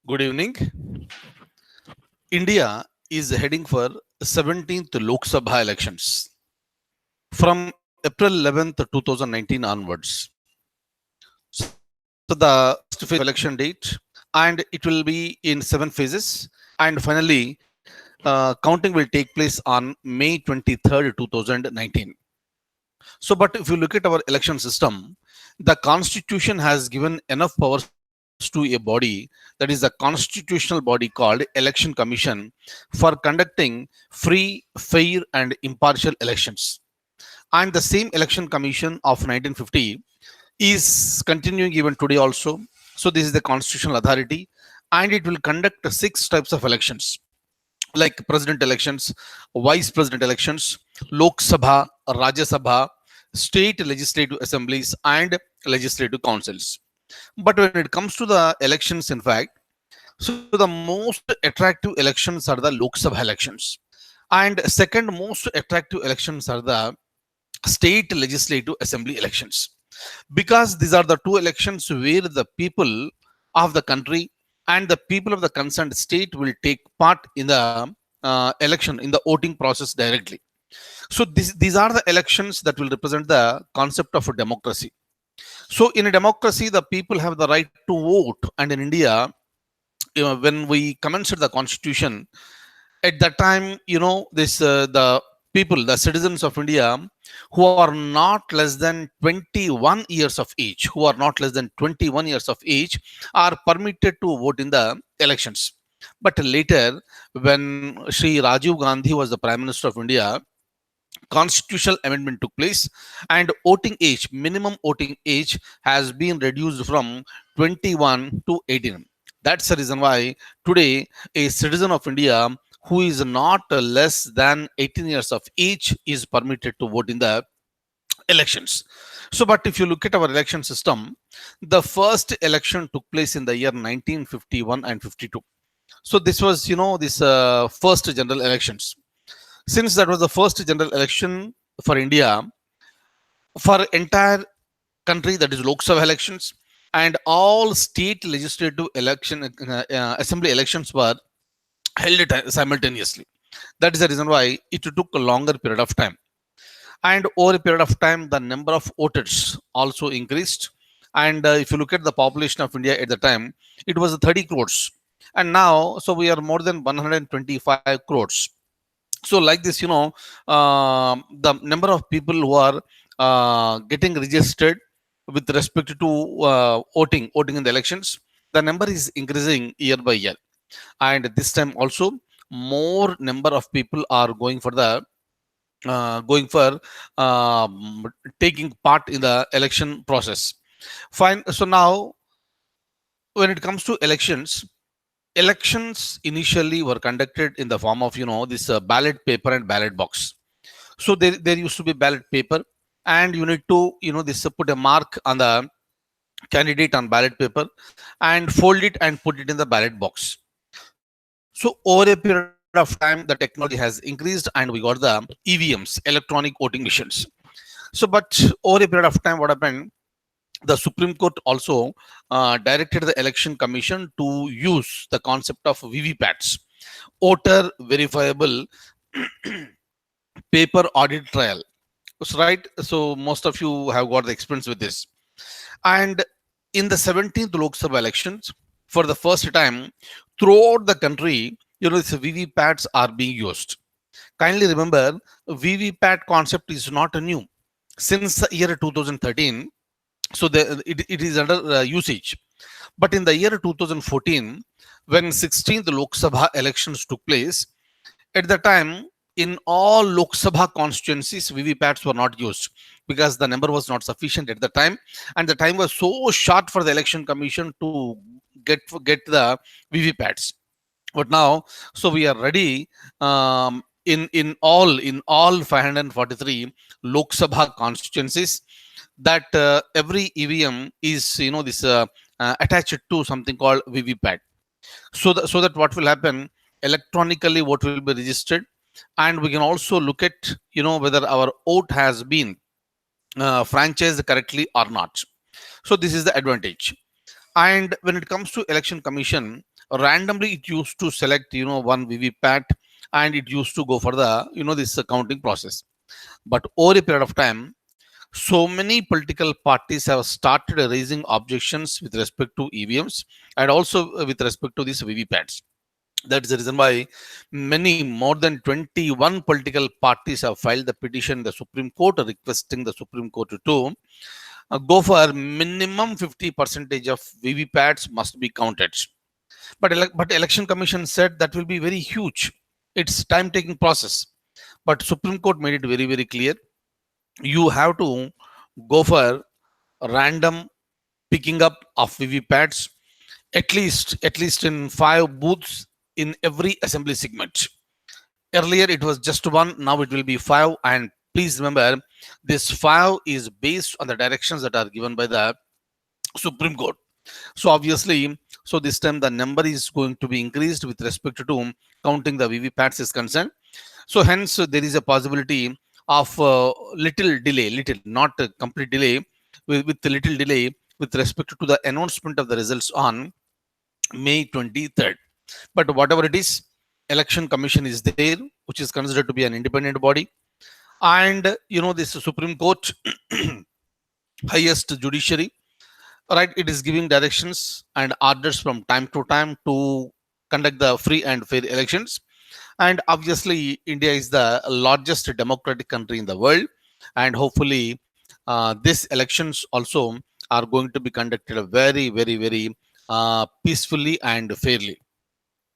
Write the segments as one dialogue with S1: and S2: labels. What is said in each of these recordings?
S1: Good evening. India is heading for 17th Lok Sabha elections from April 11th, 2019 onwards. So the first phase of election date, and it will be in 7 phases. And finally, counting will take place on May 23rd, 2019. So, but if you look at our election system, the constitution has given enough powers to a body, that is a constitutional body called Election Commission, for conducting free, fair, and impartial elections. And the same Election Commission of 1950 is continuing even today also. So, this is the constitutional authority, and it will conduct six types of elections like president elections, vice president elections, Lok Sabha, Rajya Sabha, state legislative assemblies, and legislative councils. But when it comes to the elections, in fact, so the most attractive elections are the Lok Sabha elections. And second most attractive elections are the state legislative assembly elections. Because these are the two elections where the people of the country and the people of the concerned state will take part in the election, in the voting process directly. So these are the elections that will represent the concept of a democracy. So in a democracy, the people have the right to vote. And in India, when we commenced the constitution, at that time, this the people, the citizens of India, who are not less than 21 years of age, are permitted to vote in the elections. But later, when Sri Rajiv Gandhi was the Prime Minister of India, constitutional amendment took place, and voting age, minimum voting age, has been reduced from 21 to 18. That's the reason why today a citizen of India who is not less than 18 years of age is permitted to vote in the elections. So, but if you look at our election system, the first election took place in the year 1951 and 52. So this was, this first general elections. Since that was the first general election for India, for entire country, that is Lok Sabha elections, and all state legislative election, assembly elections were held simultaneously. That is the reason why it took a longer period of time. And over a period of time, the number of voters also increased. And if you look at the population of India at the time, it was 30 crores. And now, so we are more than 125 crores. So like this, the number of people who are getting registered with respect to voting in the elections, the number is increasing year by year. And this time also, more number of people are going for taking part in the election process. Fine. So now, when it comes to elections, elections initially were conducted in the form of this ballot paper and ballot box. So there used to be ballot paper, and you need to this put a mark on the candidate on ballot paper and fold it and put it in the ballot box. So over a period of time, the technology has increased, and we got the EVMs, electronic voting machines. So but over a period of time, what happened, the Supreme Court also directed the Election Commission to use the concept of VVPATs, voter verifiable paper audit trial. So, right. So most of you have got the experience with this. And in the 17th Lok Sabha elections, for the first time throughout the country, these VVPATs are being used. Kindly remember, VVPAT concept is not new. Since the year 2013, so it is under usage. But in the year 2014, when 16th Lok Sabha elections took place, at the time, in all Lok Sabha constituencies, VVPATs were not used because the number was not sufficient at the time, and the time was so short for the election commission to get the VVPATs. But now, so we are ready, in all 543 Lok Sabha constituencies, that every EVM is this attached to something called VVPAT. So that what will happen, electronically vote will be registered, and we can also look at whether our vote has been franchised correctly or not. So this is the advantage. And when it comes to election commission, randomly it used to select one VVPAT, and it used to go for the this counting process. But over a period of time, so many political parties have started raising objections with respect to EVMs, and also with respect to these VVPATs. That's the reason why many more than 21 political parties have filed the petition in the Supreme Court requesting the Supreme Court to go for minimum 50 percentage of VVPATs must be counted. But election commission said that will be very huge. It's time taking process. But Supreme Court made it very very clear. You have to go for random picking up of VVPATs at least in 5 booths in every assembly segment. Earlier it was just one, now it will be 5. And please remember, this 5 is based on the directions that are given by the Supreme Court. So obviously, so this time the number is going to be increased with respect to counting the VVPATs is concerned. So hence there is a possibility of little delay, little, not a complete delay, with a little delay with respect to the announcement of the results on May 23rd. But whatever it is, election commission is there, which is considered to be an independent body. And this Supreme Court, highest judiciary, right, it is giving directions and orders from time to time to conduct the free and fair elections. And obviously India is the largest democratic country in the world, and hopefully these elections also are going to be conducted very very very peacefully and fairly.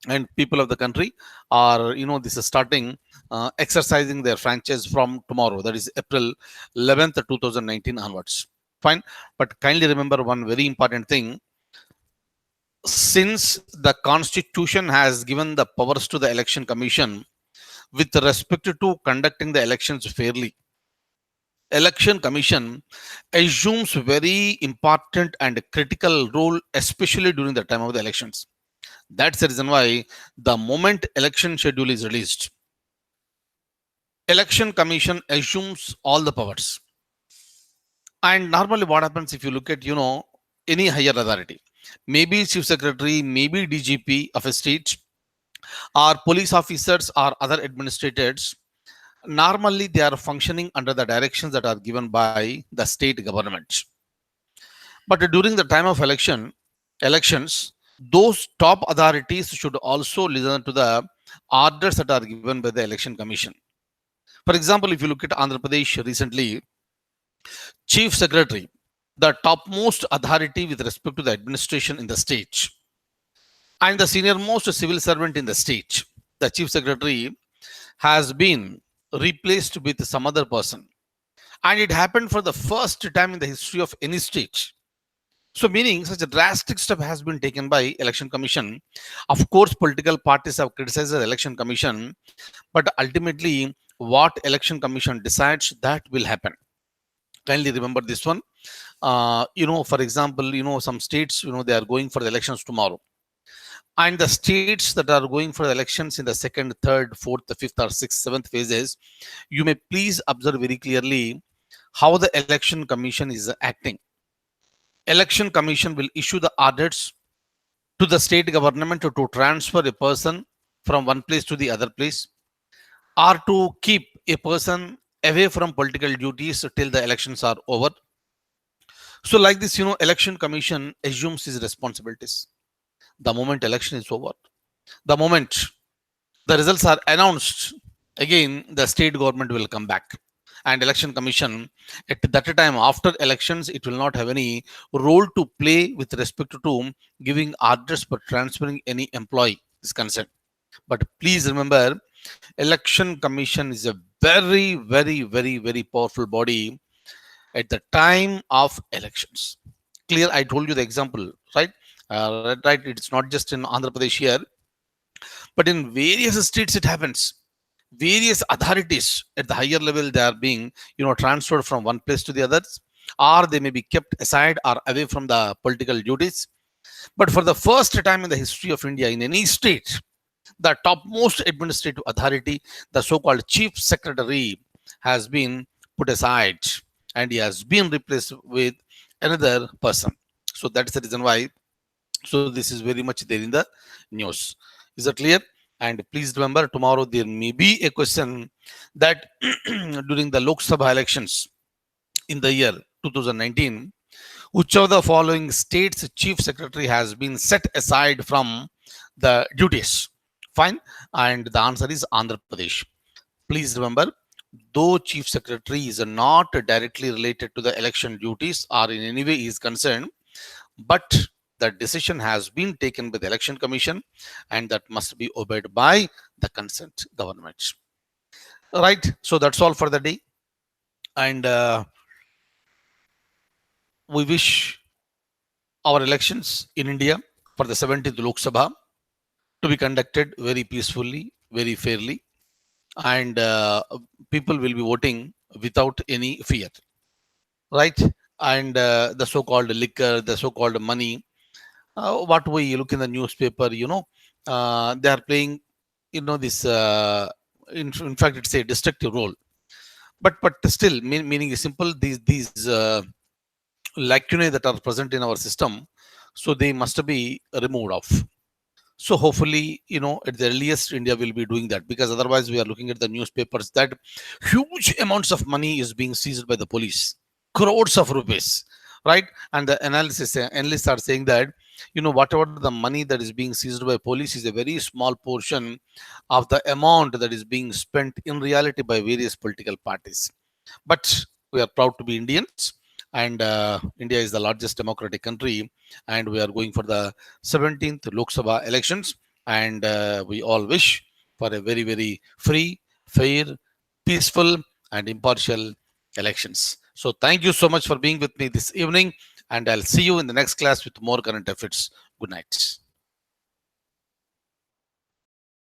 S1: And people of the country are this is starting exercising their franchise from tomorrow, that is April 11th 2019 onwards. Fine. But kindly remember one very important thing: since the constitution has given the powers to the election commission with respect to conducting the elections fairly, election commission assumes very important and critical role, especially during the time of the elections. That's the reason why the moment election schedule is released, election commission assumes all the powers. And normally what happens, if you look at any higher authority, maybe chief secretary, maybe DGP of a state, or police officers or other administrators, normally they are functioning under the directions that are given by the state government. But during the time of elections, those top authorities should also listen to the orders that are given by the election commission. For example, if you look at Andhra Pradesh recently, chief secretary, the topmost authority with respect to the administration in the state, and the senior most civil servant in the state, the chief secretary, has been replaced with some other person. And it happened for the first time in the history of any state. So meaning such a drastic step has been taken by election commission. Of course, political parties have criticized the election commission, but ultimately what election commission decides, that will happen. Kindly remember this one. For example, some states, they are going for the elections tomorrow. And the states that are going for the elections in the second, third, fourth, fifth, or sixth, seventh phases, you may please observe very clearly how the election commission is acting. Election commission will issue the orders to the state government to transfer a person from one place to the other place, or to keep a person away from political duties till the elections are over. So like this, election commission assumes his responsibilities. The moment election is over, the moment the results are announced, again the state government will come back. And election commission at that time after elections, it will not have any role to play with respect to giving orders for transferring any employee is concerned. But please remember, election commission is a very very very very powerful body at the time of elections. Clear? I told you the example, right? Right, it's not just in Andhra Pradesh here, but in various states it happens. Various authorities at the higher level, they are being transferred from one place to the others, or they may be kept aside or away from the political duties. But for the first time in the history of India, in any state, the topmost administrative authority, the so-called chief secretary, has been put aside, and he has been replaced with another person. So that's the reason why So this is very much there in the news. Is that clear? And please remember, tomorrow there may be a question that during the Lok Sabha elections in the year 2019, which of the following states chief secretary has been set aside from the duties? Fine. And the answer is Andhra Pradesh. Please remember, though chief secretary is not directly related to the election duties or in any way is concerned, but the decision has been taken by the election commission and that must be obeyed by the concerned government. Right. So that's all for the day. And we wish our elections in India for the 17th Lok Sabha to be conducted very peacefully, very fairly, and people will be voting without any fear, right? And the so-called liquor, the so-called money, what we look in the newspaper, they are playing, this. In fact, it's a destructive role. But still, meaning is simple. These lacunae that are present in our system, so they must be removed off. So hopefully, at the earliest, India will be doing that, because otherwise we are looking at the newspapers that huge amounts of money is being seized by the police, crores of rupees, right? And the analysts are saying that, whatever the money that is being seized by police is a very small portion of the amount that is being spent in reality by various political parties. But we are proud to be Indians, and India is the largest democratic country, and we are going for the 17th Lok Sabha elections, and we all wish for a very, very free, fair, peaceful, and impartial elections. So, thank you so much for being with me this evening, and I'll see you in the next class with more current affairs. Good night.